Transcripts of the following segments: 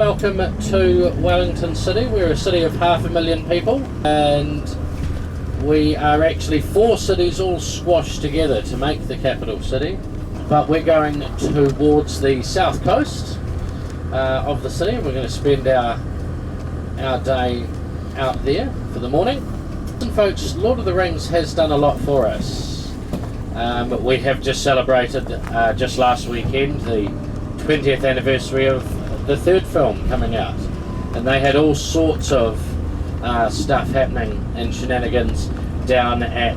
Welcome to Wellington City. We're a city of 500,000 people, and we are actually 4 cities all squashed together to make the capital city. But we're going towards the south coast of the city. We're going to spend our day out there for the morning. And folks, Lord of the Rings has done a lot for us. We have just celebrated just last weekend the 20th anniversary of the 3rd film coming out, and they had all sorts of stuff happening and shenanigans down at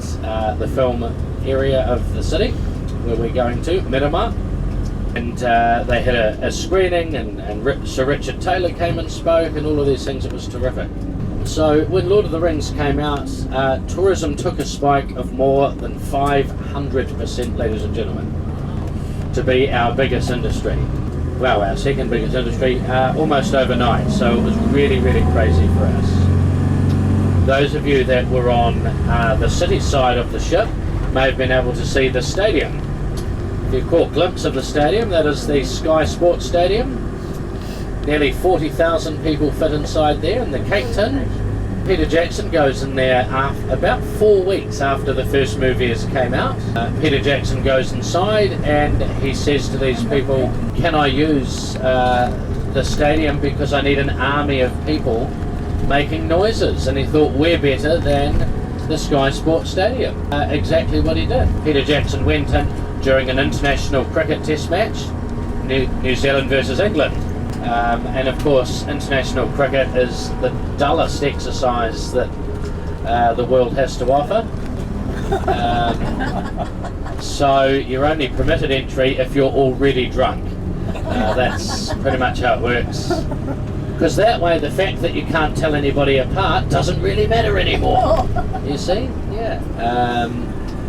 the film area of the city where we're going to, Miramar, and they had a screening, and Sir Richard Taylor came and spoke, and all of these things. It was terrific. So when Lord of the Rings came out, tourism took a spike of more than 500%, ladies and gentlemen, to be our biggest industry. Well, our second biggest industry, almost overnight. So it was really, really crazy for us. Those of you that were on the city side of the ship may have been able to see the stadium. If you caught a glimpse of the stadium, that is the Sky Sports Stadium. Nearly 40,000 people fit inside there in the Cape Tin. Peter Jackson goes in there about 4 weeks after the first movies came out. Peter Jackson goes inside and he says to these people, "Can I use the stadium because I need an army of people making noises?" And he thought, we're better than the Sky Sports Stadium. Exactly what he did. Peter Jackson went in during an international cricket test match, New Zealand versus England. And of course, international cricket is the dullest exercise that the world has to offer. So you're only permitted entry if you're already drunk. That's pretty much how it works. Because that way, the fact that you can't tell anybody apart doesn't really matter anymore. You see? Yeah.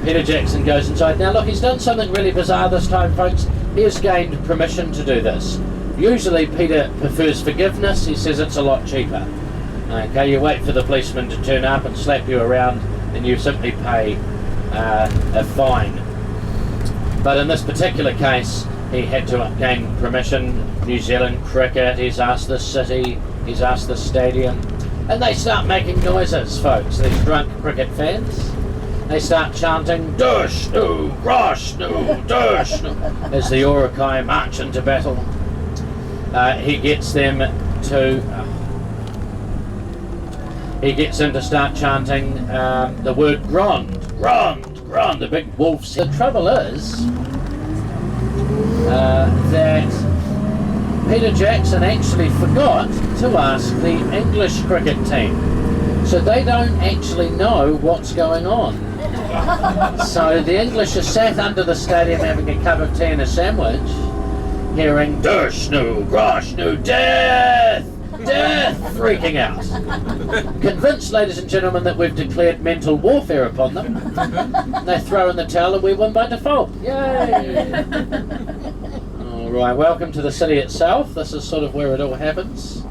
Peter Jackson goes inside. Now look, he's done something really bizarre this time, folks. He has gained permission to do this. Usually Peter prefers forgiveness. He says it's a lot cheaper. Okay, you wait for the policeman to turn up and slap you around, and you simply pay a fine. But in this particular case, he had to gain permission. New Zealand cricket, he's asked the city, he's asked the stadium, and they start making noises, folks, these drunk cricket fans. They start chanting, "Dush, no, Rosh, no, Dush, no," as the Urukai march into battle. He gets them to start chanting the word Grond, Grond, Grond, the big wolves. The trouble is that Peter Jackson actually forgot to ask the English cricket team, so they don't actually know what's going on. So the English are sat under the stadium having a cup of tea and a sandwich, hearing "Dush, no, Grosh, no, death, death," freaking out. Convinced, ladies and gentlemen, that we've declared mental warfare upon them, they throw in the towel and we win by default. Yay! Alright, welcome to the city itself. This is sort of where it all happens.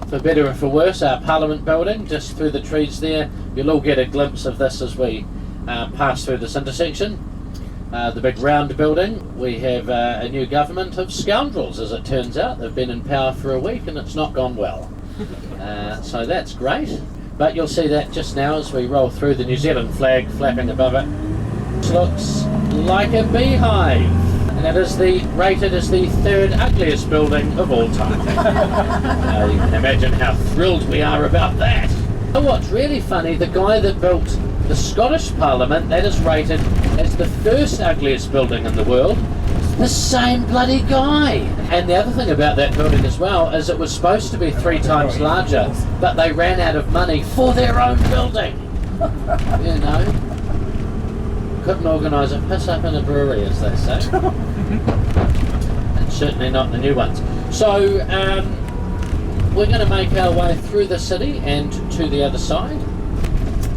For better or for worse, our Parliament building, just through the trees there. You'll all get a glimpse of this as we pass through this intersection. The big round building, we have a new government of scoundrels, as it turns out. They've been in power for a week and it's not gone well. So that's great. But you'll see that just now as we roll through, the New Zealand flag flapping above it. It looks like a beehive. And it is rated as the 3rd ugliest building of all time. You can imagine how thrilled we are about that. But what's really funny, the guy that built the Scottish Parliament, that is rated as the 1st ugliest building in the world, the same bloody guy. And the other thing about that building as well is it was supposed to be 3 times larger, but they ran out of money for their own building. You know, couldn't organise a piss up in a brewery, as they say. And certainly not the new ones. So we're going to make our way through the city and to the other side.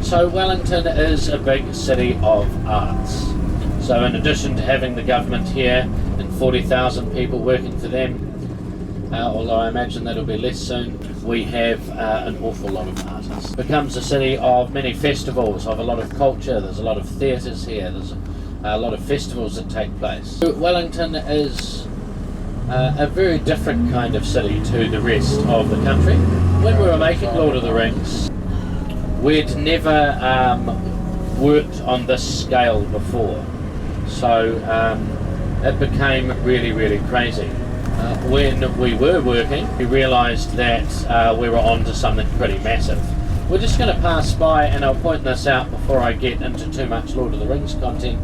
So Wellington is a big city of arts. So in addition to having the government here and 40,000 people working for them, although I imagine that'll be less soon, we have an awful lot of artists. It becomes a city of many festivals, of a lot of culture. There's a lot of theatres here, there's a lot of festivals that take place. Wellington is a very different kind of city to the rest of the country. When we were making Lord of the Rings, we'd never worked on this scale before, so it became really, really crazy. When we were working, we realised that we were onto something pretty massive. We're just going to pass by, and I'll point this out before I get into too much Lord of the Rings content,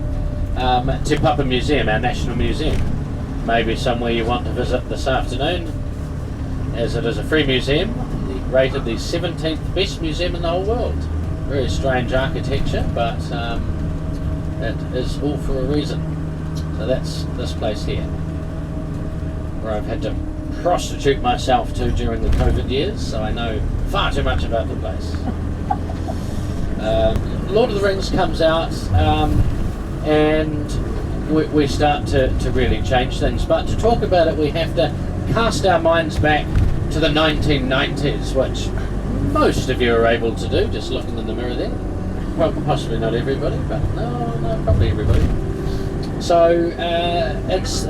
Te Papa Museum, our national museum. Maybe somewhere you want to visit this afternoon, as it is a free museum, rated the 17th best museum in the whole world. Very strange architecture, but it is all for a reason. So that's this place here, where I've had to prostitute myself to during the COVID years, so I know far too much about the place. Lord of the Rings comes out, and we start to really change things. But to talk about it, we have to cast our minds back to the 1990s, which most of you are able to do, just looking in the mirror there. Possibly not everybody, but no, probably everybody. So it's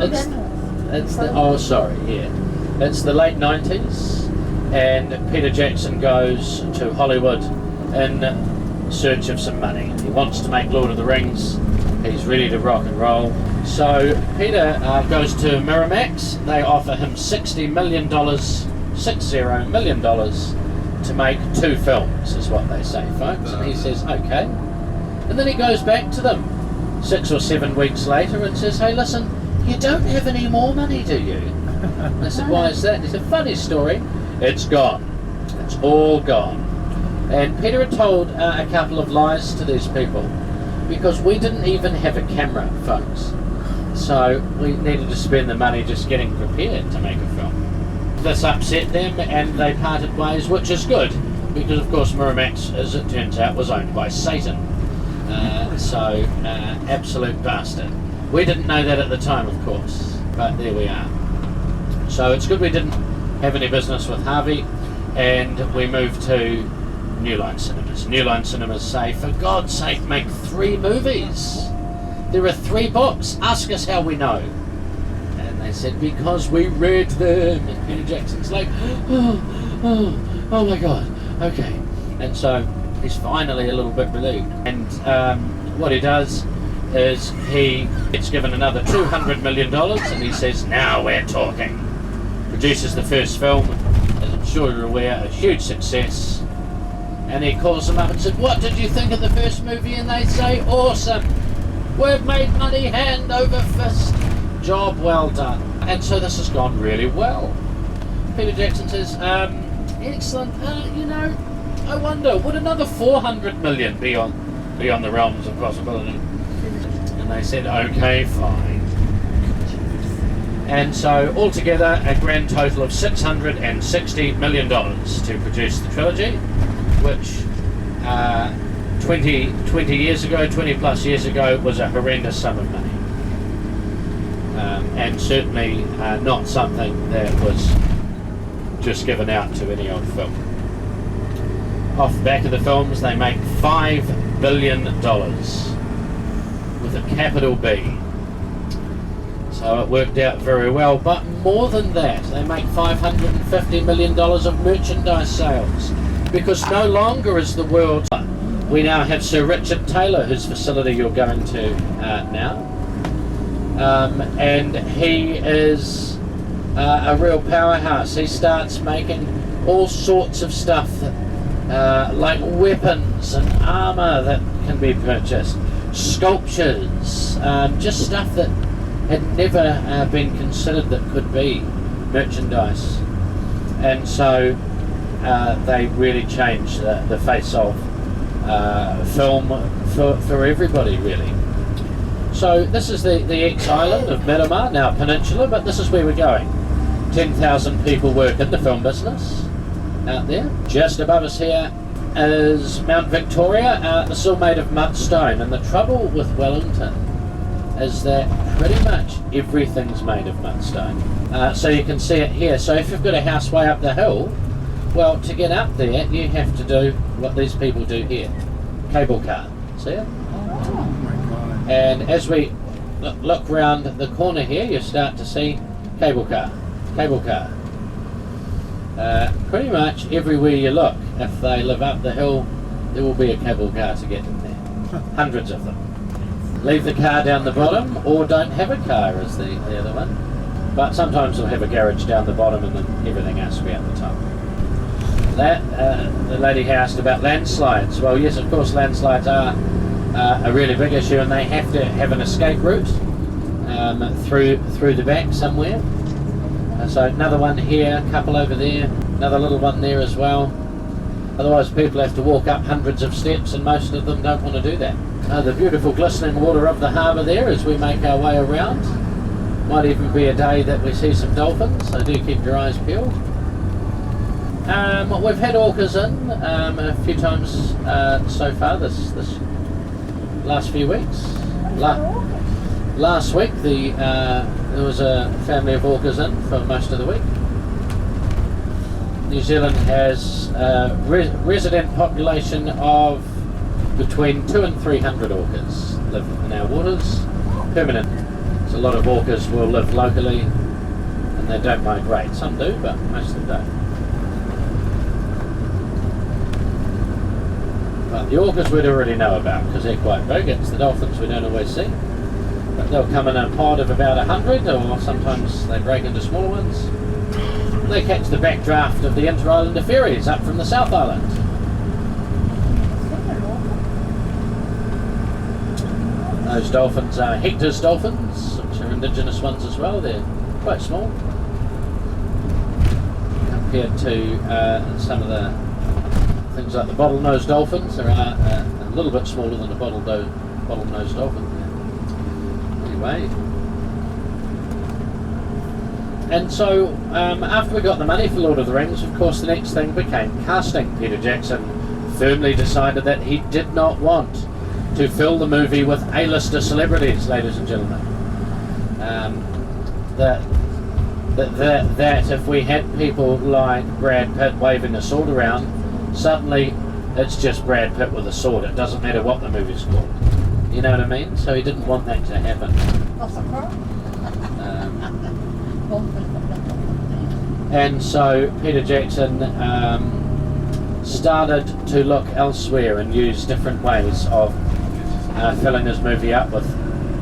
the late 90s, and Peter Jackson goes to Hollywood in search of some money. He wants to make Lord of the Rings. He's ready to rock and roll. So Peter goes to Miramax. They offer him $60 million to make 2 films, is what they say, folks. And he says, okay. And then he goes back to them 6 or 7 weeks later and says, hey, listen, you don't have any more money, do you? And I said, why is that? And he said, funny story, it's gone. It's all gone. And Peter had told a couple of lies to these people, because we didn't even have a camera, folks. So we needed to spend the money just getting prepared to make a film. This upset them, and they parted ways, which is good, because of course Miramax, as it turns out, was owned by Satan. Absolute bastard. We didn't know that at the time, of course, but there we are. So it's good we didn't have any business with Harvey, and we moved to New Line Cinemas. New Line Cinemas say, for God's sake, make 3 movies. There are 3 books. Ask us how we know. And they said, because we read them. And Peter Jackson's like, oh my God, okay. And so he's finally a little bit relieved. And what he does is he gets given another $200 million, and he says, now we're talking. Produces the first film, as I'm sure you're aware, a huge success. And he calls them up and said, what did you think of the first movie? And they say, awesome. We've made money hand over fist. Job well done. And so this has gone really well. Peter Jackson says, excellent. I wonder, would another 400 million be on the realms of possibility? And they said, okay, fine. And so altogether, a grand total of $660 million to produce the trilogy, which 20 years ago, 20 plus years ago, was a horrendous sum of money. And certainly not something that was just given out to any old film. Off the back of the films, they make $5 billion with a capital B. So it worked out very well, but more than that, they make $550 million of merchandise sales, because no longer is the world. We now have Sir Richard Taylor, whose facility you're going to now, and he is a real powerhouse. He starts making all sorts of stuff that, like weapons and armour that can be purchased, sculptures, just stuff that had never been considered that could be merchandise. And so they really changed the face of film for everybody, really. So this is the ex-island of Miramar, now peninsula, but this is where we're going. 10,000 people work in the film business out there. Just above us here is Mount Victoria. It's all made of mudstone, and the trouble with Wellington is that pretty much everything's made of mudstone. So you can see it here. So if you've got a house way up the hill, well, to get up there, you have to do what these people do here. Cable car. See it? Oh my God. And as we look round the corner here, you start to see cable car, cable car. Pretty much everywhere you look, if they live up the hill, there will be a cable car to get them there. Hundreds of them. Leave the car down the bottom, or don't have a car is the other one. But sometimes they'll have a garage down the bottom and then everything else will be at the top. The lady asked about landslides. Well, yes, of course, landslides are a really big issue, and they have to have an escape route through the back somewhere. So another one here, a couple over there, another little one there as well. Otherwise people have to walk up hundreds of steps, and most of them don't want to do that. The beautiful glistening water of the harbour there as we make our way around. Might even be a day that we see some dolphins, so do keep your eyes peeled. We've had orcas in a few times so far this last few weeks. Last week there was a family of orcas in for most of the week. New Zealand has a resident population of between 200 and 300 orcas live in our waters, permanent. So a lot of orcas will live locally and they don't migrate. Some do, but most of them don't. But the orcas we'd already know about because they're quite big. It's the dolphins we don't always see. But they'll come in a pod of about 100, or sometimes they break into small ones. They catch the backdraft of the inter-islander ferries up from the South Island. Those dolphins are Hector's dolphins, which are indigenous ones as well. They're quite small compared to some of the things like the bottlenose dolphins. They are a little bit smaller than a bottlenose dolphin. Anyway, and so after we got the money for Lord of the Rings, of course the next thing became casting. Peter Jackson firmly decided that he did not want to fill the movie with A-lister celebrities, ladies and gentlemen. That if we had people like Brad Pitt waving a sword around, suddenly it's just Brad Pitt with a sword. It doesn't matter what the movie's called. You know what I mean? So he didn't want that to happen. And so Peter Jackson started to look elsewhere and use different ways of filling his movie up with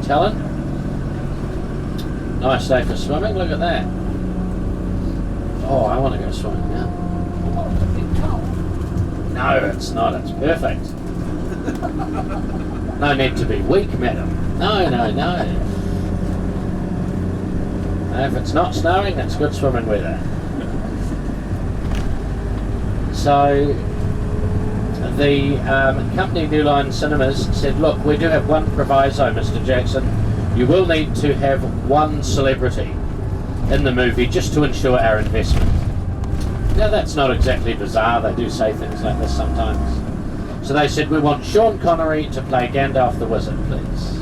talent. Nice day for swimming, look at that. Oh, I want to go swimming now. No, it's not, it's perfect. No need to be weak, madam. No. If it's not snowing, it's good swimming weather. So the company New Line Cinemas said, look, we do have one proviso, Mr. Jackson. You will need to have one celebrity in the movie just to ensure our investment. Now that's not exactly bizarre, they do say things like this sometimes. So they said, we want Sean Connery to play Gandalf the Wizard, please.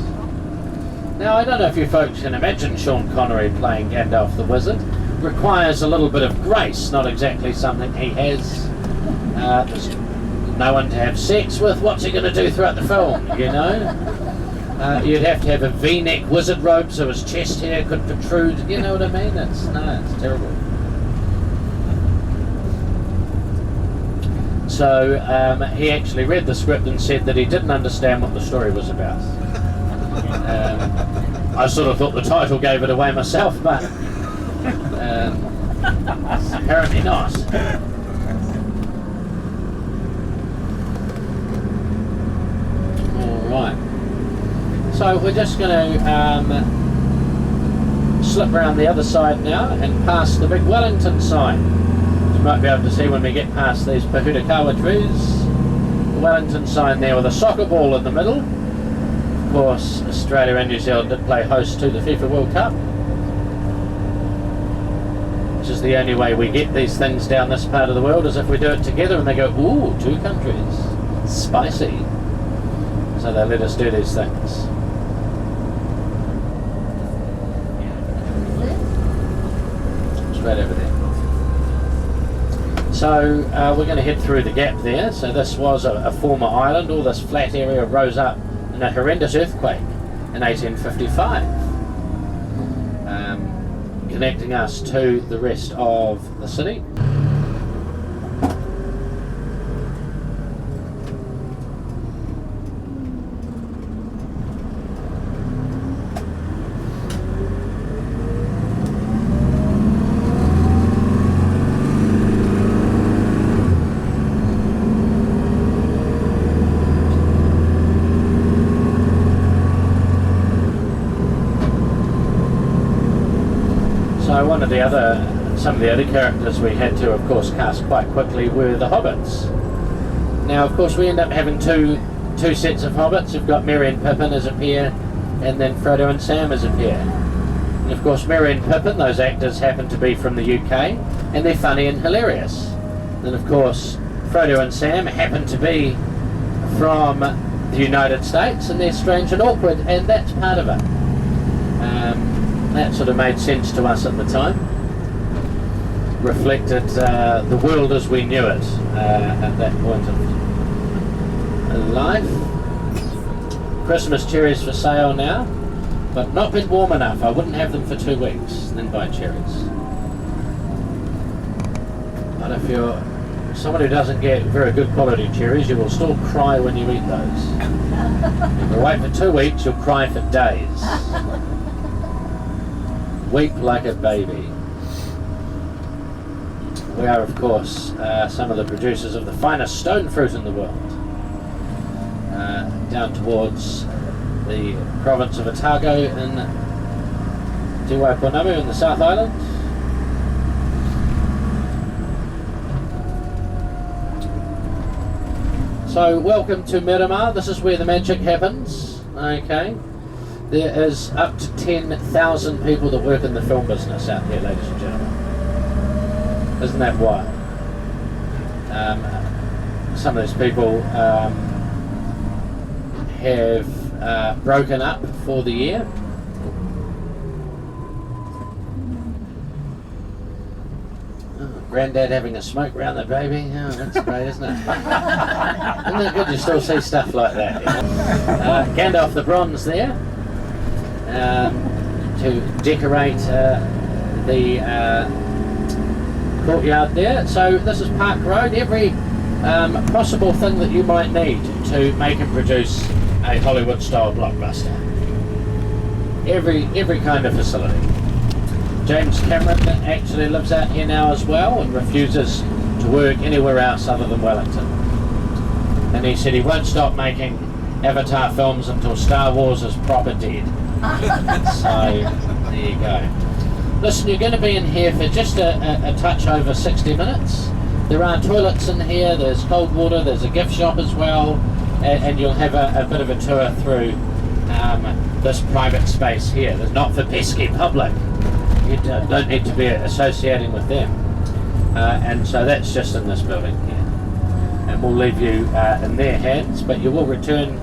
Now I don't know if you folks can imagine Sean Connery playing Gandalf the Wizard. Requires a little bit of grace, not exactly something he has. There's no one to have sex with. What's he going to do throughout the film, you know? You'd have to have a V-neck wizard robe so his chest hair could protrude, you know what I mean? It's terrible. So he actually read the script and said that he didn't understand what the story was about. I sort of thought the title gave it away myself, but apparently not. Alright. So we're just going to slip around the other side now and past the big Wellington sign. You might be able to see when we get past these Pahutakawa trees. The Wellington sign there with a soccer ball in the middle. Of course, Australia and New Zealand did play host to the FIFA World Cup, which is the only way we get these things down this part of the world, is if we do it together and they go, ooh, 2 countries, spicy. So they let us do these things. It's right over there. So we're going to head through the gap there. So this was a former island. All this flat area rose up in a horrendous earthquake in 1855. You can connecting us to the rest of the city. Some of the other characters we had to, of course, cast quite quickly were the Hobbits. Now, of course, we end up having two sets of Hobbits. We've got Merry and Pippin as a pair, and then Frodo and Sam as a pair. And of course, Merry and Pippin, those actors happen to be from the UK, and they're funny and hilarious. Then, of course, Frodo and Sam happen to be from the United States, and they're strange and awkward, and that's part of it. That sort of made sense to us at the time. Reflected the world as we knew it at that point of life. Christmas cherries for sale now, but not been warm enough. I wouldn't have them for 2 weeks, then buy cherries. But if you're someone who doesn't get very good quality cherries, you will still cry when you eat those. If you wait for 2 weeks, you'll cry for days. Weep like a baby. We are, of course, some of the producers of the finest stone fruit in the world. Down towards the province of Otago in Te Waiponamu in the South Island. So, welcome to Miramar. This is where the magic happens. Okay. There is up to 10,000 people that work in the film business out here, ladies and gentlemen. Isn't that wild? Some of those people have broken up for the year. Oh, Granddad having a smoke around the baby. Oh, that's great, isn't it? Isn't it good you still see stuff like that? Gandalf the Bronze there to decorate the courtyard there. So this is Park Road. Every possible thing that you might need to make and produce a Hollywood style blockbuster. Every kind of facility. James Cameron actually lives out here now as well and refuses to work anywhere else other than Wellington. And he said he won't stop making Avatar films until Star Wars is proper dead. So there you go. Listen, you're going to be in here for just a touch over 60 minutes. There are toilets in here, there's cold water, there's a gift shop as well, and you'll have a bit of a tour through this private space here. There's not for pesky public. You don't need to be associating with them. And so that's just in this building here. And we'll leave you in their hands, but you will return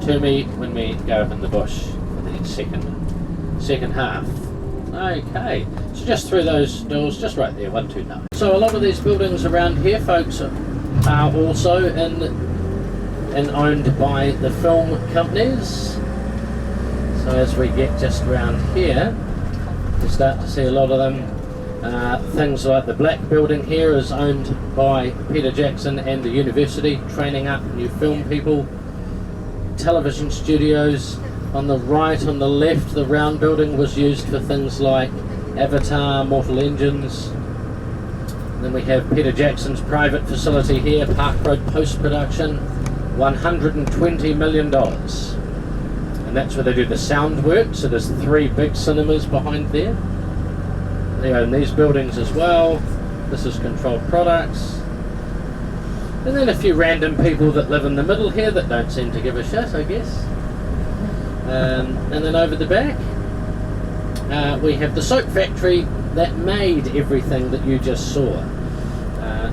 to me when we go up in the bush for the second half. Okay, so just through those doors, just right there, 129. So a lot of these buildings around here, folks, are also and owned by the film companies. So as we get just around here, we start to see a lot of them. Things like the Black Building here is owned by Peter Jackson and the university, training up new film people. Television studios. On the right, on the left, the round building was used for things like Avatar, Mortal Engines. Then we have Peter Jackson's private facility here, Park Road Post-Production, $120 million. And that's where they do the sound work, so there's 3 big cinemas behind there. They own these buildings as well. This is Controlled Products. And then a few random people that live in the middle here that don't seem to give a shit, I guess. And then over the back, we have the soap factory that made everything that you just saw.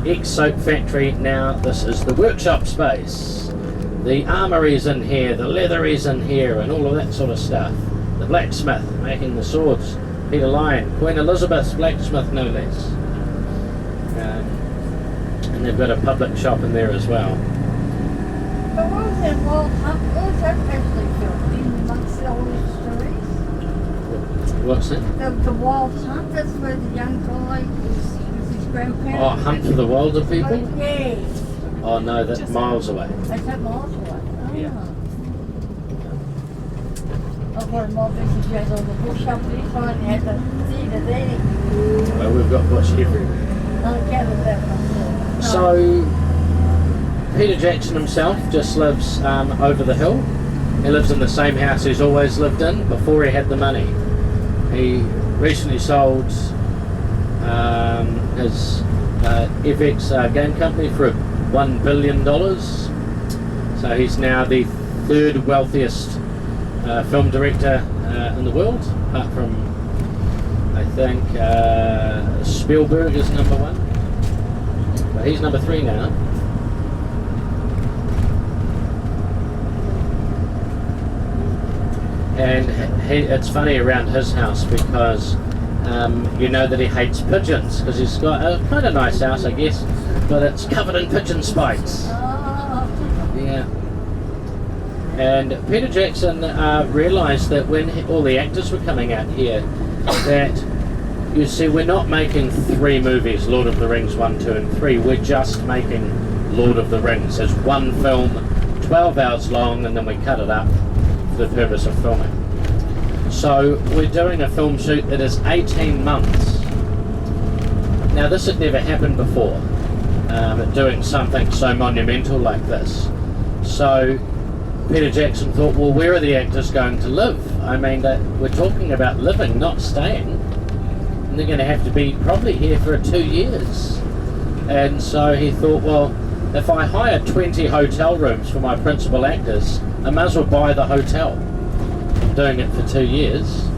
Ex-soap factory, now this is the workshop space. The armory's in here, the leathery's in here, and all of that sort of stuff. The blacksmith making the swords, Peter Lyon, Queen Elizabeth's blacksmith no less. And they've got a public shop in there as well. But what was that wall? What was that actually filmed? Amongst all these stories? What's that? The Wild Hunt, that's where the young guy was his grandparents. Oh, Hunt for the Wilder People? Yeah. Oh no, that's miles away. That's that miles away. Oh. Yeah. I've got my business goes on the bush up there, finally had the theatre there. Well, we've got bush everywhere. I gathered that myself. So, Peter Jackson himself just lives over the hill. He lives in the same house he's always lived in before he had the money. He recently sold his FX game company for $1 billion. So he's now the third wealthiest film director in the world, apart from, I think, Spielberg is number one. But he's number 3 now. And it's funny around his house because you know that he hates pigeons, because he's got a kind of nice house, I guess, but it's covered in pigeon spikes. Yeah. And Peter Jackson realised that when all the actors were coming out here, that, you see, we're not making 3 movies, Lord of the Rings 1, 2 and 3, we're just making Lord of the Rings as one film, 12 hours long, and then we cut it up for the purpose of filming. So we're doing a film shoot that is 18 months. Now this had never happened before, doing something so monumental like this. So Peter Jackson thought, well, where are the actors going to live? I mean, we're talking about living, not staying. And they're going to have to be probably here for 2 years. And so he thought, well, if I hire 20 hotel rooms for my principal actors, I might as well buy the hotel. I'm doing it for 2 years.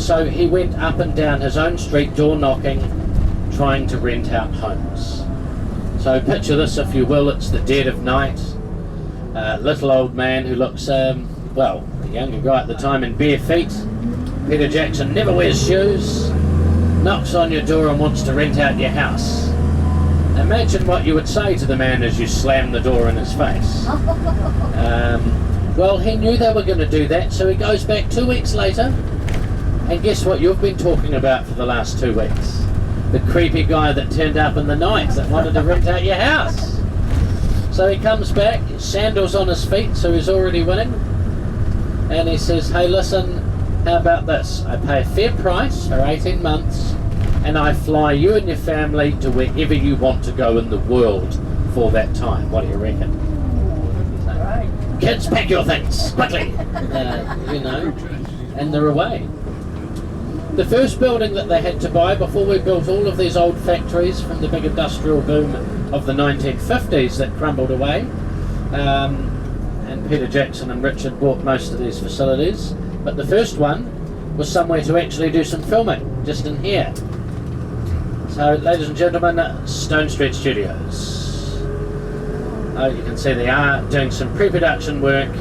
So he went up and down his own street, door knocking, trying to rent out homes. So picture this, if you will, it's the dead of night. Little old man who looks, well, a younger guy at the time in bare feet. Peter Jackson never wears shoes, knocks on your door and wants to rent out your house. Imagine what you would say to the man as you slam the door in his face. Well, he knew they were going to do that, so he goes back 2 weeks later, and guess what you've been talking about for the last 2 weeks? The creepy guy that turned up in the night that wanted to rent out your house. So he comes back, sandals on his feet, so he's already winning, and he says, hey listen, how about this? I pay a fair price for 18 months, and I fly you and your family to wherever you want to go in the world for that time. What do you reckon? So, kids, pack your things, quickly! You know, and they're away. The first building that they had to buy before we built all of these old factories from the big industrial boom of the 1950s that crumbled away, and Peter Jackson and Richard bought most of these facilities, but the first one was somewhere to actually do some filming, just in here. So ladies and gentlemen, Stone Street Studios. You can see they are doing some pre-production work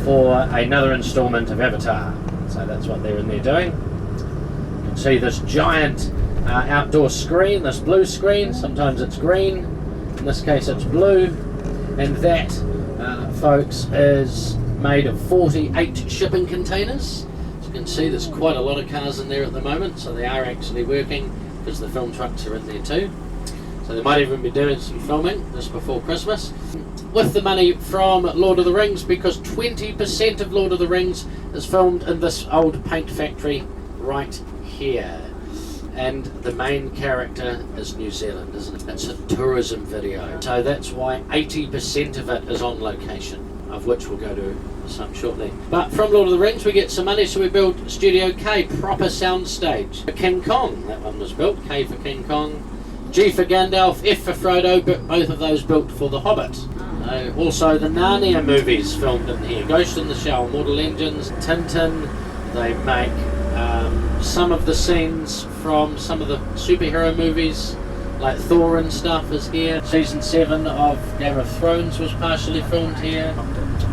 for another instalment of Avatar, so that's what they're in there doing. You can see this giant outdoor screen, this blue screen, sometimes it's green, in this case it's blue, and that, folks, is made of 48 shipping containers. As you can see, there's quite a lot of cars in there at the moment, so they are actually working, because the film trucks are in there too. So they might even be doing some filming just before Christmas. With the money from Lord of the Rings, because 20% of Lord of the Rings is filmed in this old paint factory right here. And the main character is New Zealand, isn't it? It's a tourism video. So that's why 80% of it is on location, of which we'll go to some shortly. But from Lord of the Rings we get some money, so we build Studio K, proper sound stage. For King Kong, that one was built, K for King Kong. G for Gandalf, F for Frodo, but both of those built for The Hobbit. Also the Narnia movies filmed in here. Ghost in the Shell, Mortal Engines, Tintin. They make some of the scenes from some of the superhero movies, like Thor and stuff is here. Season 7 of Game of Thrones was partially filmed here.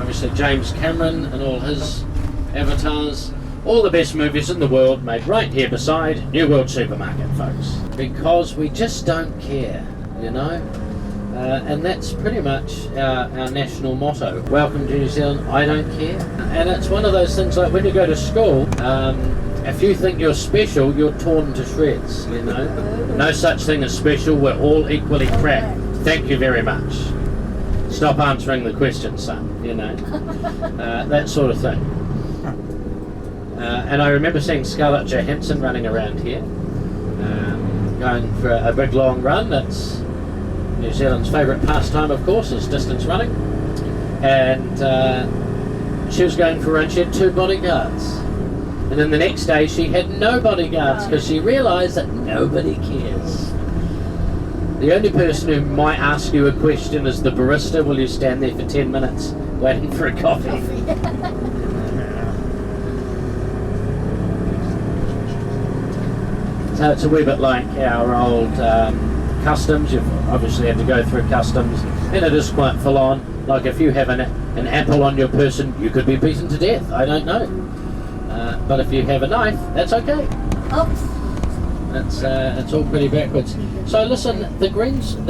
Obviously James Cameron and all his avatars. All the best movies in the world made right here beside New World Supermarket, folks. Because we just don't care, you know? And that's pretty much our national motto. Welcome to New Zealand, I don't care. And it's one of those things like when you go to school, If you think you're special, you're torn to shreds, you know. No such thing as special, we're all equally crap. Thank you very much. Stop answering the question, son, you know. That sort of thing. And I remember seeing Scarlett Johansson running around here, going for a big long run. That's New Zealand's favourite pastime, of course, is distance running. And she was going for a run, she had 2 bodyguards. And then the next day she had no bodyguards because she realised that nobody cares. The only person who might ask you a question is the barista. Will you stand there for 10 minutes waiting for a coffee? So it's a wee bit like our old customs. You've obviously had to go through customs, and it is quite full on. Like if you have an apple on your person, you could be beaten to death. I don't know. But if you have a knife, that's okay. It's all pretty backwards. So listen, the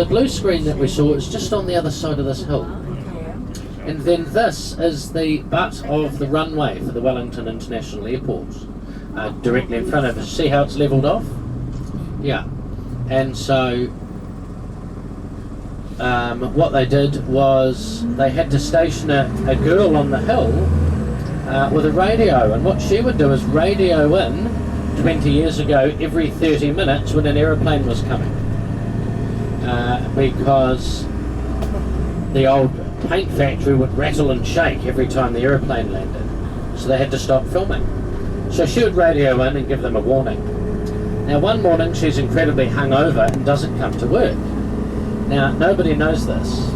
blue screen that we saw is just on the other side of this hill. And then this is the butt of the runway for the Wellington International Airport. Directly in front of us. See how it's levelled off? Yeah. And so what they did was they had to station a girl on the hill with a radio, and what she would do is radio in 20 years ago every 30 minutes when an aeroplane was coming, because the old paint factory would rattle and shake every time the aeroplane landed, so they had to stop filming. So she would radio in and give them a warning. Now one morning she's incredibly hungover and doesn't come to work. Now nobody knows this,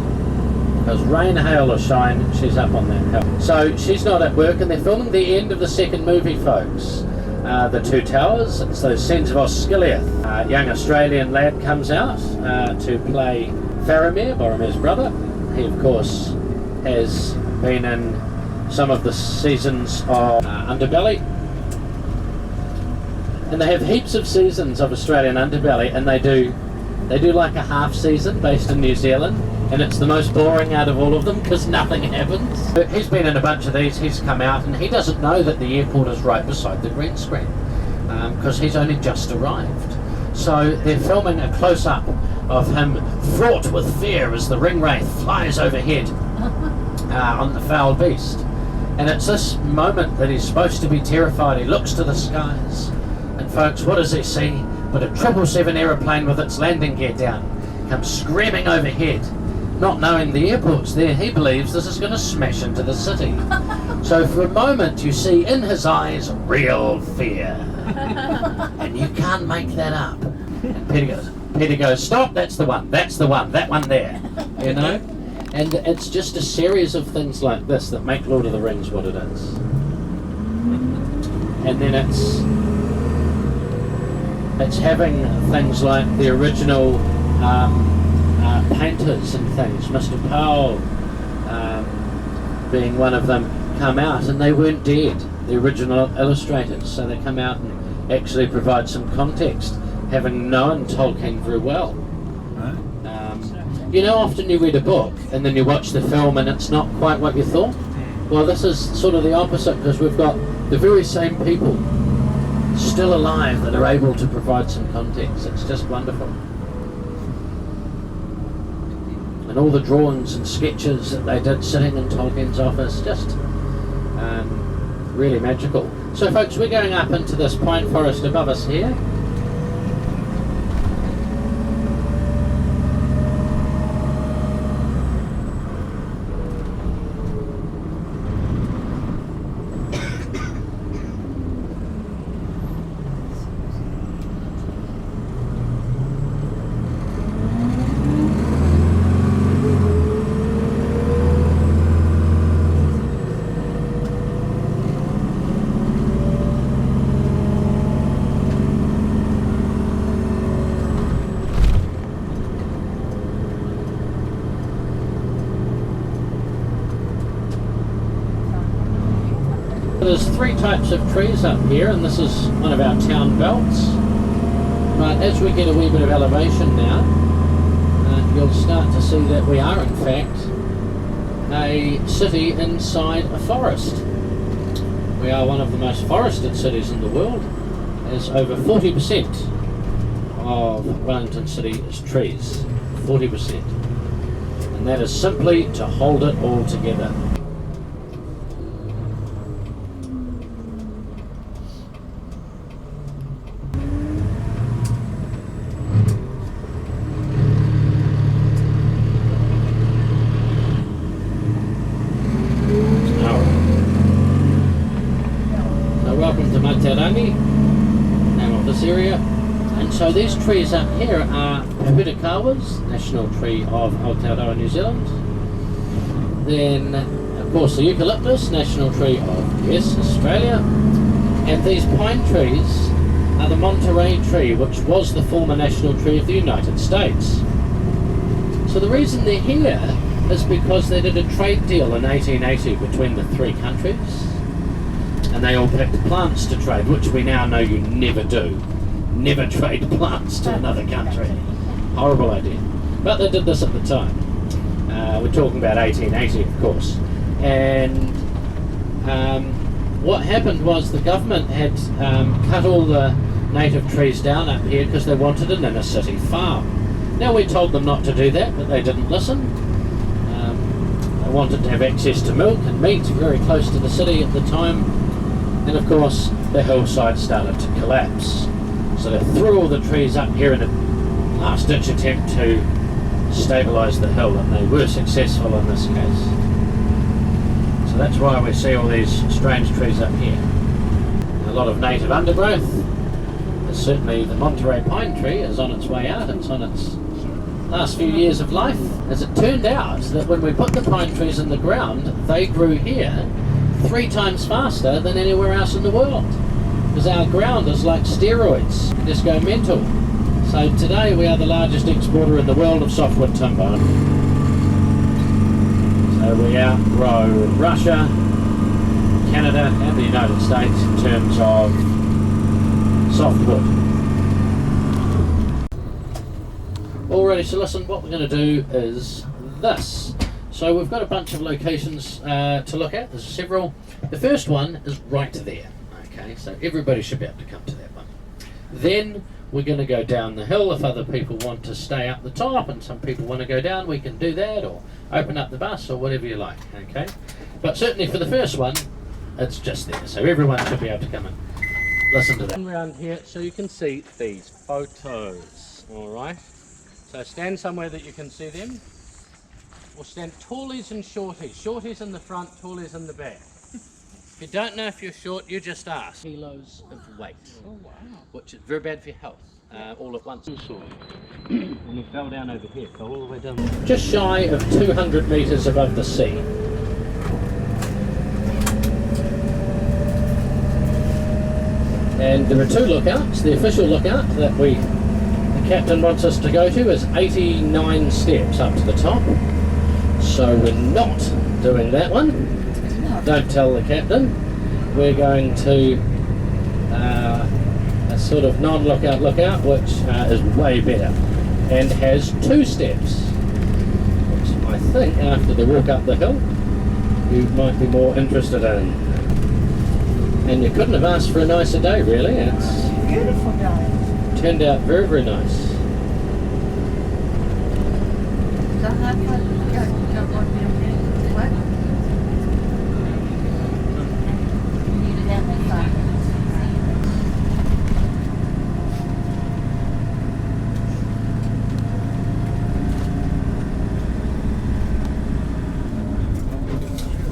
because rain, hail or shine, she's up on that hill. So she's not at work, and they're filming the end of the second movie, folks. The Two Towers. It's those scenes of Osgiliath. A young Australian lad comes out to play Faramir, Boromir's brother. He of course has been in some of the seasons of Underbelly. And they have heaps of seasons of Australian Underbelly, and they do like a half season based in New Zealand. And it's the most boring out of all of them because nothing happens. But he's been in a bunch of these, he's come out, and he doesn't know that the airport is right beside the green screen because he's only just arrived. So they're filming a close-up of him fraught with fear as the ring wraith flies overhead on the foul beast. And it's this moment that he's supposed to be terrified. He looks to the skies, and folks, what does he see but a 777 aeroplane with its landing gear down comes screaming overhead. Not knowing the airport's there, he believes this is going to smash into the city. So for a moment you see in his eyes real fear. And you can't make that up. And Peter goes, stop, that's the one, that one there. You know? And it's just a series of things like this that make Lord of the Rings what it is. And then it's having things like the original painters and things, Mr. Powell being one of them, come out, and they weren't dead, the original illustrators, so they come out and actually provide some context, having known Tolkien very well. You know, often you read a book and then you watch the film and it's not quite what you thought. Well, this is sort of the opposite, because we've got the very same people still alive that are able to provide some context. It's just wonderful. And all the drawings and sketches that they did sitting in Tolkien's office, just really magical. So folks, we're going up into this pine forest above us here. There's 3 types of trees up here, and this is one of our town belts. But as we get a wee bit of elevation now, you'll start to see that we are in fact a city inside a forest. we are one of the most forested cities in the world, as over 40% of Wellington City is trees. 40%. And that is simply to hold it all together. Area. And so these trees up here are Hobbiton, national tree of Aotearoa, New Zealand. Then of course the eucalyptus, national tree of, yes, Australia. And these pine trees are the Monterey tree, which was the former national tree of the United States. So the reason they're here is because they did a trade deal in 1880 between the three countries, and they all picked plants to trade, which we now know you never do. Never trade plants to another country. Horrible idea. But they did this at the time. We're talking about 1880, of course. And what happened was the government had cut all the native trees down up here because they wanted an inner city farm. Now we told them not to do that, but they didn't listen. They wanted to have access to milk and meat very close to the city at the time. And of course, the hillside started to collapse. So they threw all the trees up here in a last-ditch attempt to stabilise the hill, and they were successful in this case. So that's why we see all these strange trees up here. A lot of native undergrowth. Certainly the Monterey pine tree is on its way out. It's on its last few years of life. As it turned out that when we put the pine trees in the ground, they grew here 3 times faster than anywhere else in the world. Because our ground is like steroids, just go mental. So today we are the largest exporter in the world of softwood timber. So we outgrow Russia, Canada and the United States in terms of softwood. Alrighty, so listen, what we're going to do is this. So we've got a bunch of locations to look at. There's several. The first one is right there. Okay, so everybody should be able to come to that one. Then we're going to go down the hill. If other people want to stay up the top and some people want to go down, we can do that, or open up the bus or whatever you like. Okay, but certainly for the first one, it's just there. So everyone should be able to come and listen to that. Around here so you can see these photos. Alright, so stand somewhere that you can see them. Or stand tallies and shorties. Shorties in the front, tallies in the back. If you don't know if you're short, you just ask. Kilos of weight, which is very bad for your health, all at once. And we fell down over here, fell all the way down. Just shy of 200 metres above the sea. And there are 2 lookouts. The official lookout that the captain wants us to go to is 89 steps up to the top. So we're not doing that one. Don't tell the captain. We're going to a sort of non-lookout lookout, which is way better and has 2 steps, which I think after the walk up the hill you might be more interested in. And you couldn't have asked for a nicer day, really. It's Beautiful day. turned out very, very nice.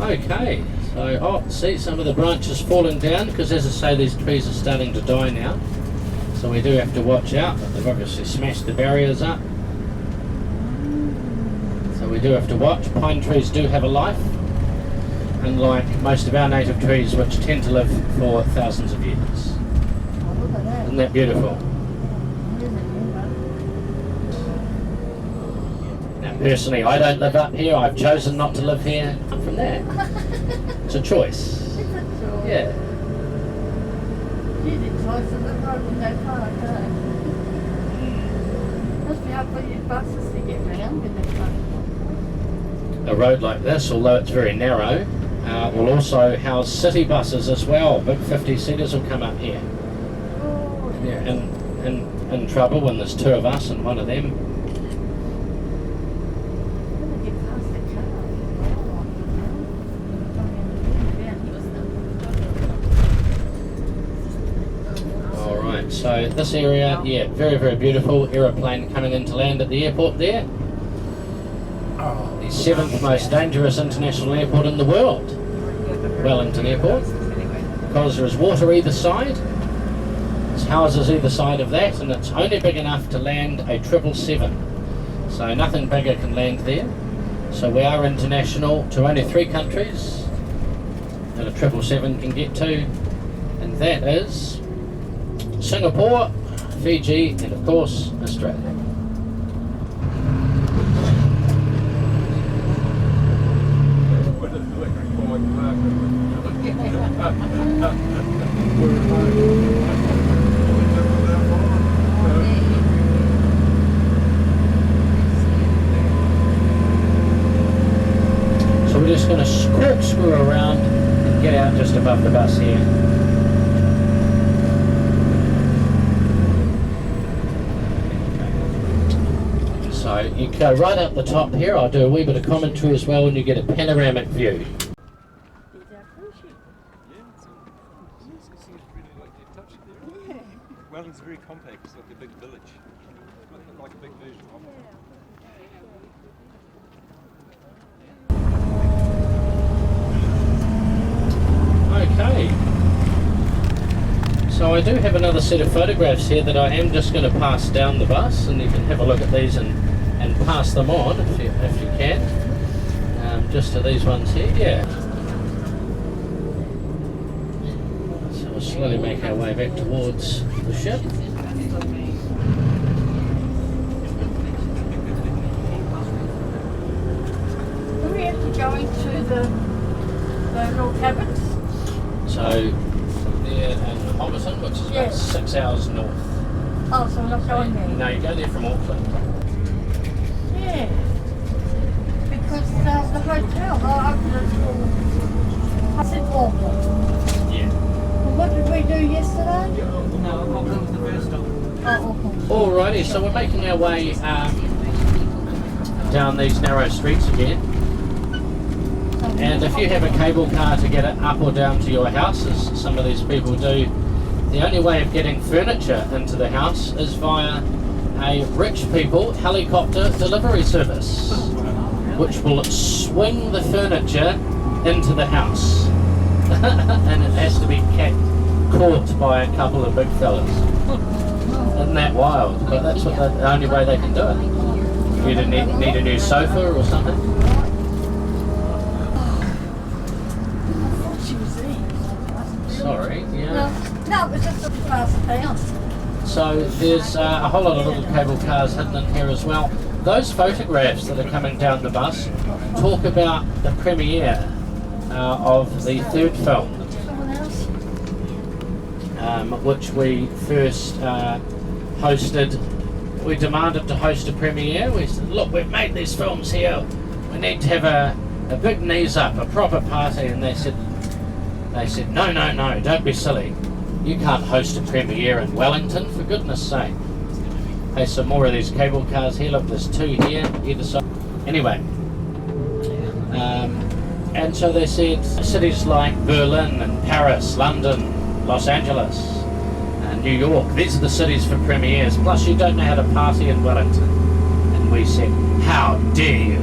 Okay, so see some of the branches falling down because, as I say, these trees are starting to die now. So we do have to watch out, but they've obviously smashed the barriers up. So we do have to watch. Pine trees do have a life, unlike most of our native trees, which tend to live for thousands of years. Isn't that beautiful? Now, personally, I don't live up here. I've chosen not to live here. I'm from there. It's a choice. Yeah. A road like this, although it's very narrow, Will also house city buses as well. Big 50-seaters will come up here. Yeah, in trouble when there's two of us and one of them. Alright, so this area, yeah, very, very beautiful. Aeroplane coming into land at the airport there. The 7th most dangerous international airport in the world, Wellington Airport, because there is water either side. There's houses either side of that, and it's only big enough to land a 777. So nothing bigger can land there. So we are international to only 3 countries that a 777 can get to, and that is Singapore, Fiji, and of course Australia. So we're just going to corkscrew around and get out just above the bus here. So you go right up the top here. I'll do a wee bit of commentary as well, and you get a panoramic view. Wellington's very compact, it's like a big village. Like a big version of it. Okay. So I do have another set of photographs here that I am just going to pass down the bus, and you can have a look at these and pass them on if you can. Just to these ones here, yeah. So we'll slowly make our way back towards the ship. Do we have to go into the little cabins? So there in Hobbiton, which is about 6 hours north. Oh, so we're not going there? No, you go there from Auckland. Yeah. Because the hotel, I said Auckland. Yeah. Well, what did we do yesterday? No, Auckland was the first stop. Oh, Auckland. Alrighty, so we're making our way down these narrow streets again. And if you have a cable car to get it up or down to your house, as some of these people do, the only way of getting furniture into the house is via a rich people helicopter delivery service, which will swing the furniture into the house. And it has to be caught by a couple of big fellas. Isn't that wild? But that's what the only way they can do it. You need a new sofa or something? Sorry, yeah. No, it was just a fast town. So there's a whole lot of little cable cars hidden in here as well. Those photographs that are coming down the bus talk about the premiere of the 3rd film, which we first hosted. We demanded to host a premiere. We said, look, we've made these films here. We need to have a big knees up, a proper party. And they said, no, don't be silly. You can't host a premiere in Wellington, for goodness sake. Hey, some more of these cable cars here. Look, there's 2 here, either side. Anyway, and so they said cities like Berlin and Paris, London, Los Angeles, and New York, these are the cities for premieres. Plus, you don't know how to party in Wellington. And we said, how dare you?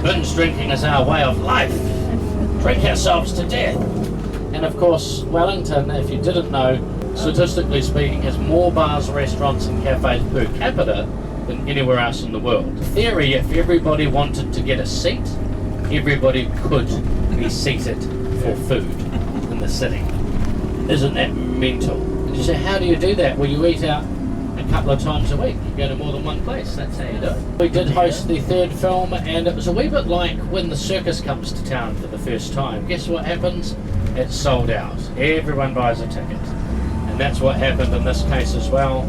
Binge drinking is our way of life. Drink ourselves to death. And of course, Wellington, if you didn't know, statistically speaking, has more bars, restaurants and cafes per capita than anywhere else in the world. In theory, if everybody wanted to get a seat, everybody could be seated for food in the city. Isn't that mental? And you say, how do you do that? Well, you eat out a couple of times a week. You go to more than one place. That's how you do it. We did host the 3rd film, and it was a wee bit like when the circus comes to town for the first time. Guess what happens? It's sold out. Everyone buys a ticket. And that's what happened in this case as well.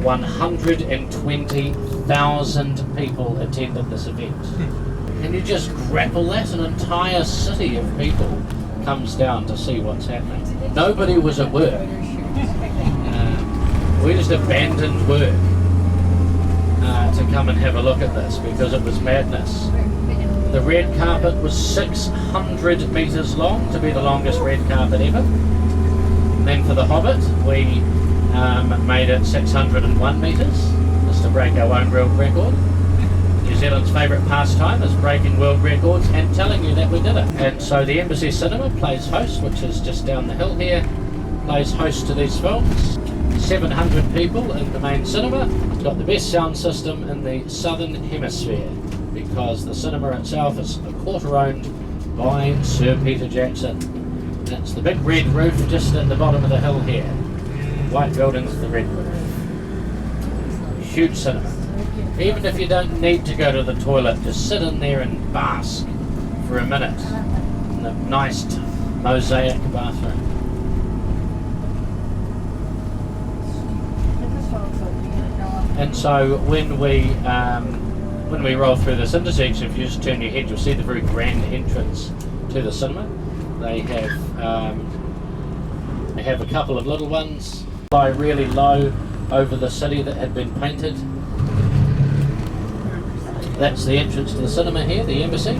120,000 people attended this event. And you just grapple that, an entire city of people comes down to see what's happening. Nobody was at work. We just abandoned work to come and have a look at this because it was madness. The red carpet was 600 metres long, to be the longest red carpet ever. And then for the Hobbit, we made it 601 metres, just to break our own world record. New Zealand's favourite pastime is breaking world records and telling you that we did it. And so the Embassy Cinema plays host, which is just down the hill here, plays host to these films. 700 people in the main cinema. It's got the best sound system in the southern hemisphere because the cinema itself is a quarter owned by Sir Peter Jackson. That's the big red roof just at the bottom of the hill here. White buildings, the red roof. Huge cinema. Even if you don't need to go to the toilet, just sit in there and bask for a minute in the nice mosaic bathroom. And so when we roll through this intersection, if you just turn your head, you'll see the very grand entrance to the cinema. They have a couple of little ones fly really low over the city that had been painted. That's the entrance to the cinema here, the Embassy.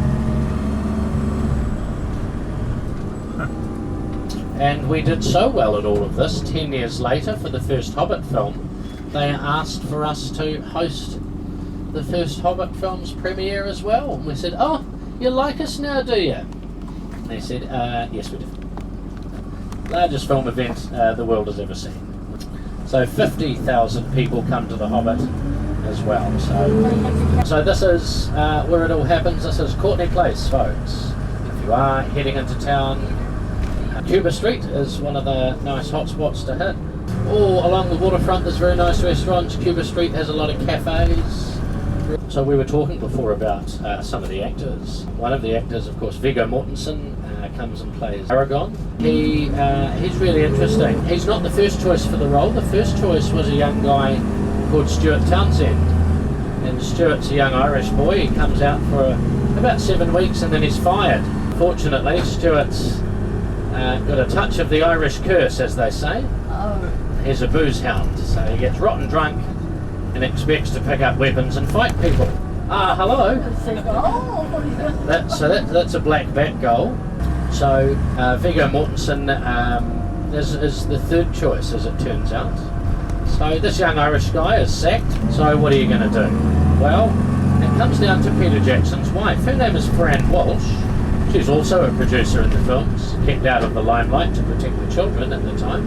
And we did so well at all of this, 10 years later, for the first Hobbit film, they asked for us to host the first Hobbit film's premiere as well. And we said, "Oh, you like us now, do you?" And they said, "Yes, we do." Largest film event the world has ever seen. So 50,000 people come to the Hobbit as well. So this is where it all happens. This is Courtenay Place, folks. If you are heading into town, Cuba Street is one of the nice hot spots to hit. All along the waterfront there's very nice restaurants. Cuba Street has a lot of cafes. So we were talking before about some of the actors. One of the actors, of course, Viggo Mortensen, comes and plays Aragorn. He's really interesting. He's not the first choice for the role. The first choice was a young guy called Stuart Townsend. And Stuart's a young Irish boy. He comes out for about 7 weeks and then he's fired. Fortunately, Stuart's got a touch of the Irish curse, as they say. He's a booze hound, so he gets rotten drunk and expects to pick up weapons and fight people. Hello. That's a black bat goal. So Viggo Mortensen is the third choice, as it turns out. So this young Irish guy is sacked. So what are you going to do? Well, it comes down to Peter Jackson's wife. Her name is Fran Walsh. She's also a producer in the films, kept out of the limelight to protect the children at the time.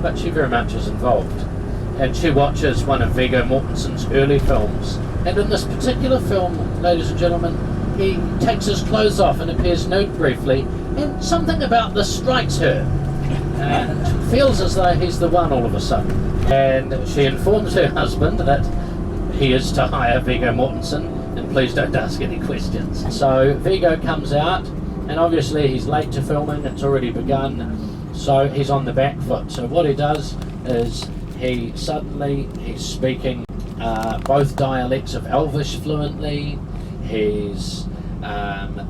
But she very much is involved. And she watches one of Viggo Mortensen's early films. And in this particular film, ladies and gentlemen, he takes his clothes off and appears nude briefly, and something about this strikes her. And feels as though he's the one all of a sudden. And she informs her husband that he is to hire Viggo Mortensen, and please don't ask any questions. So Viggo comes out, and obviously he's late to filming, it's already begun. So he's on the back foot. So what he does is he's speaking both dialects of Elvish fluently. He's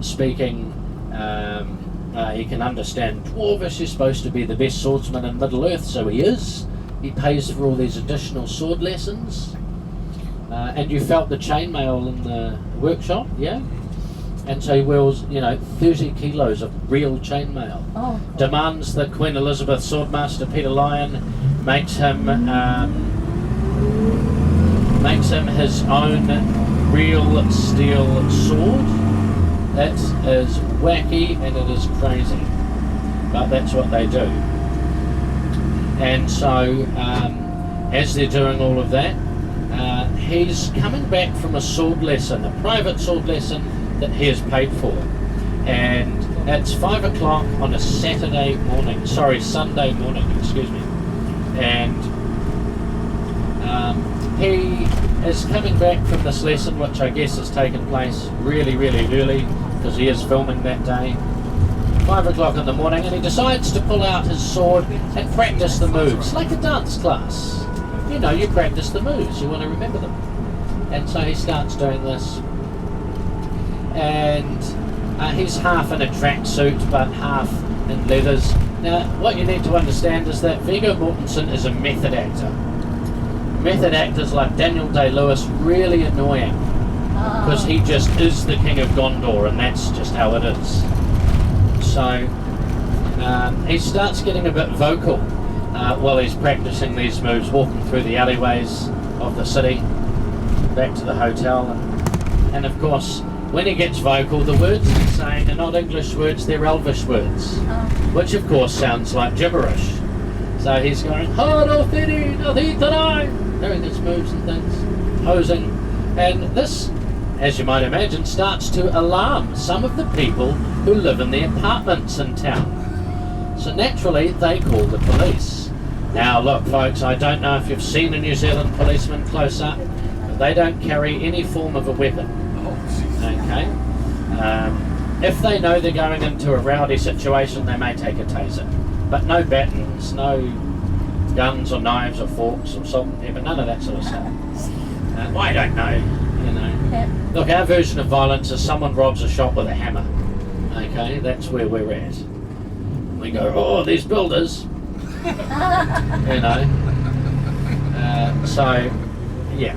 speaking, he can understand Dwarvish. He's supposed to be the best swordsman in Middle Earth, so he is. He pays for all these additional sword lessons. And you felt the chainmail in the workshop, yeah? And so he wields, 30 kilos of real chainmail. Oh. Demands that Queen Elizabeth swordmaster Peter Lyon makes him his own real steel sword. That is wacky and it is crazy, but that's what they do. And so as they're doing all of that, he's coming back from a sword lesson, a private sword lesson that he has paid for, and it's 5 o'clock on a Sunday morning, excuse me, and he is coming back from this lesson, which I guess has taken place really, really early, because he is filming that day, 5 o'clock in the morning, and he decides to pull out his sword and practice the moves, like a dance class. You practice the moves, you want to remember them. And so he starts doing this. and he's half in a tracksuit but half in leathers. Now, what you need to understand is that Viggo Mortensen is a method actor. Method actors like Daniel Day-Lewis really annoying because he just is the King of Gondor, and that's just how it is. So he starts getting a bit vocal while he's practicing these moves, walking through the alleyways of the city back to the hotel, and of course when he gets vocal, the words he's saying are not English words, they're Elvish words, which of course sounds like gibberish. So he's going doing his moves and things, posing, and this, as you might imagine, starts to alarm some of the people who live in the apartments in town. So naturally they call the police. Now look folks, I don't know if you've seen a New Zealand policeman close up, but they don't carry any form of a weapon. Okay? If they know they're going into a rowdy situation, they may take a taser. But no batons, no guns or knives or forks or salt and pepper, none of that sort of stuff. I don't know, you know. Look, our version of violence is someone robs a shop with a hammer. Okay, that's where we're at. We go, oh, these builders. You know. So, yeah.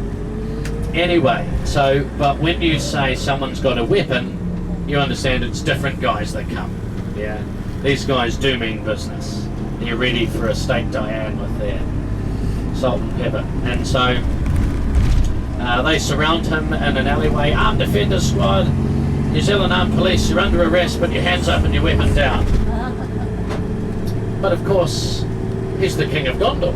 Anyway, so, but when you say someone's got a weapon, you understand it's different guys that come. Yeah. These guys do mean business. They're ready for a steak Diane with their salt and pepper. And so they surround him in an alleyway. Armed Defender Squad, New Zealand Armed Police, you're under arrest, put your hands up and your weapon down. But of course, he's the King of Gondor.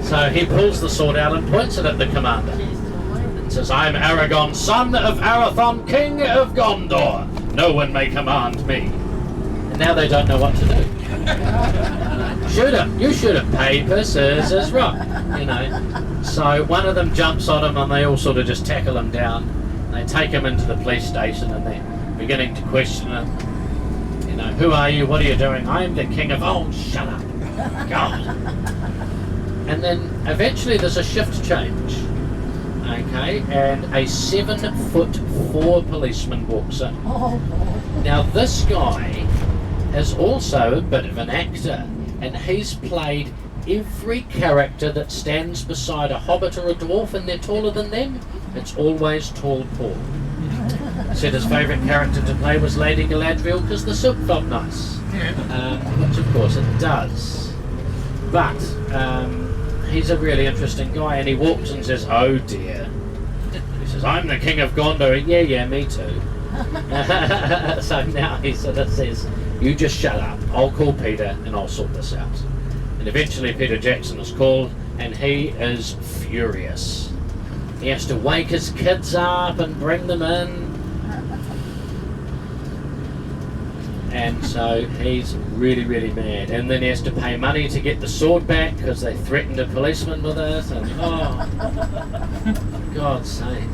So he pulls the sword out and points it at the commander. And says, I'm Aragorn, son of Arathon, King of Gondor. No one may command me. And now they don't know what to do. Shoot him. You shoot him. Paper, scissors, rock. You know. So one of them jumps on him and they all sort of just tackle him down. They take him into the police station and they're beginning to question him. You know, who are you? What are you doing? I'm the king of... Oh, shut up. God. And then eventually there's a shift change. Okay, and a 7'4" policeman walks in. Now this guy is also a bit of an actor, and he's played every character that stands beside a hobbit or a dwarf and they're taller than them. It's always tall Paul. Said his favourite character to play was Lady Galadriel because the silk felt nice, which of course it does. But he's a really interesting guy, and he walks and says, oh dear. He says, I'm the King of Gondor. Yeah, me too. So now he sort of says, you just shut up, I'll call Peter and I'll sort this out. And eventually Peter Jackson is called, and he is furious. He has to wake his kids up and bring them in. And so he's really, really mad. And then he has to pay money to get the sword back because they threatened a policeman with it. And oh, for God's sake.